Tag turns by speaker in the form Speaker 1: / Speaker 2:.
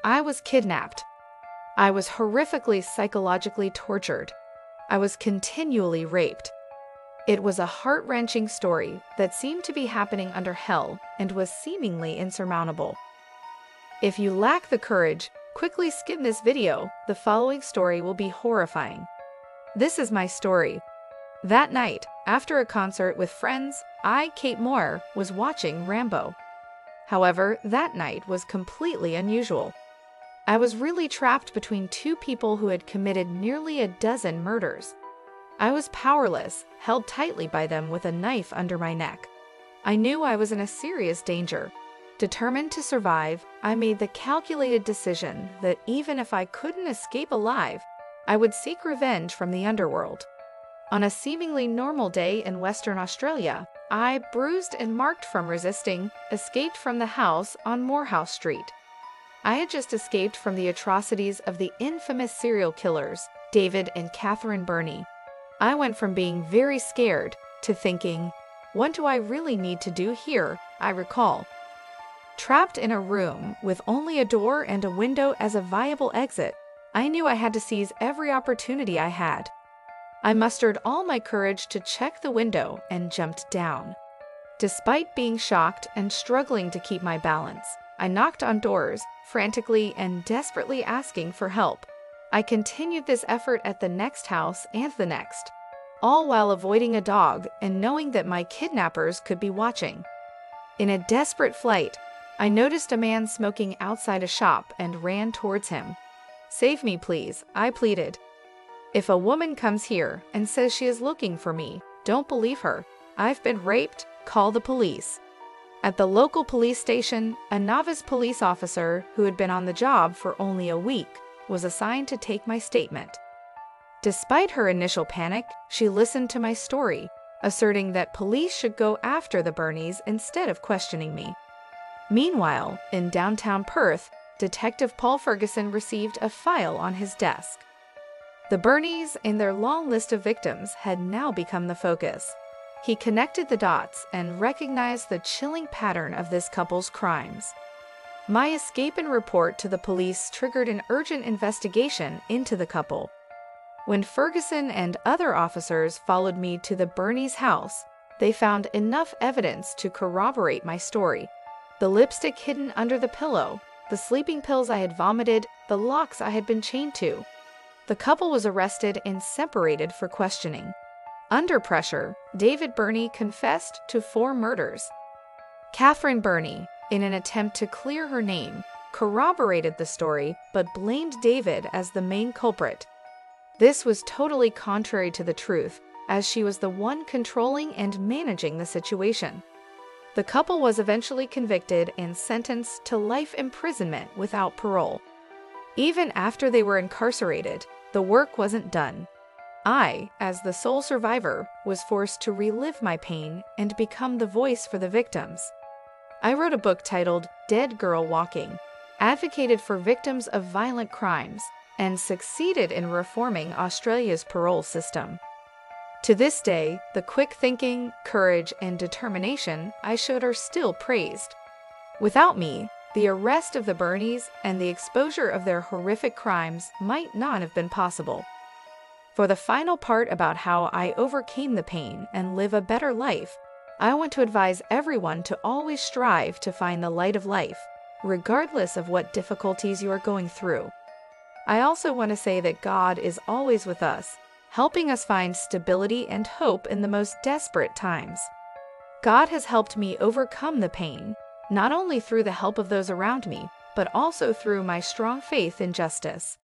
Speaker 1: I was kidnapped. I was horrifically psychologically tortured. I was continually raped. It was a heart-wrenching story that seemed to be happening under hell and was seemingly insurmountable. If you lack the courage, quickly skim this video. The following story will be horrifying. This is my story. That night, after a concert with friends, Kate Moir, was watching Rambo. However, that night was completely unusual. I was really trapped between two people who had committed nearly a dozen murders. I was powerless, held tightly by them with a knife under my neck. I knew I was in a serious danger. Determined to survive, I made the calculated decision that even if I couldn't escape alive, I would seek revenge from the underworld. On a seemingly normal day in Western Australia, I, bruised and marked from resisting, escaped from the house on Moorhouse Street. I had just escaped from the atrocities of the infamous serial killers, David and Catherine Birnie. I went from being very scared to thinking, what do I really need to do here? I recall. Trapped in a room with only a door and a window as a viable exit, I knew I had to seize every opportunity I had. I mustered all my courage to check the window and jumped down. Despite being shocked and struggling to keep my balance, I knocked on doors, frantically and desperately asking for help. I continued this effort at the next house and the next, all while avoiding a dog and knowing that my kidnappers could be watching. In a desperate flight, I noticed a man smoking outside a shop and ran towards him. "Save me, please," I pleaded. "If a woman comes here and says she is looking for me, don't believe her. I've been raped. Call the police." At the local police station, a novice police officer who had been on the job for only a week was assigned to take my statement. Despite her initial panic, she listened to my story, asserting that police should go after the Birnies instead of questioning me. Meanwhile, in downtown Perth, Detective Paul Ferguson received a file on his desk. The Birnies and their long list of victims had now become the focus. He connected the dots and recognized the chilling pattern of this couple's crimes. My escape and report to the police triggered an urgent investigation into the couple. When Ferguson and other officers followed me to the Birnies' house, they found enough evidence to corroborate my story. The lipstick hidden under the pillow, the sleeping pills I had vomited, the locks I had been chained to. The couple was arrested and separated for questioning. Under pressure, David Birnie confessed to 4 murders. Catherine Birnie, in an attempt to clear her name, corroborated the story but blamed David as the main culprit. This was totally contrary to the truth, as she was the one controlling and managing the situation. The couple was eventually convicted and sentenced to life imprisonment without parole. Even after they were incarcerated, the work wasn't done. I, as the sole survivor, was forced to relive my pain and become the voice for the victims. I wrote a book titled Dead Girl Walking, advocated for victims of violent crimes, and succeeded in reforming Australia's parole system. To this day, the quick thinking, courage, and determination I showed are still praised. Without me, the arrest of the Birnies and the exposure of their horrific crimes might not have been possible. For the final part about how I overcame the pain and live a better life, I want to advise everyone to always strive to find the light of life, regardless of what difficulties you are going through. I also want to say that God is always with us, helping us find stability and hope in the most desperate times. God has helped me overcome the pain, not only through the help of those around me, but also through my strong faith in justice.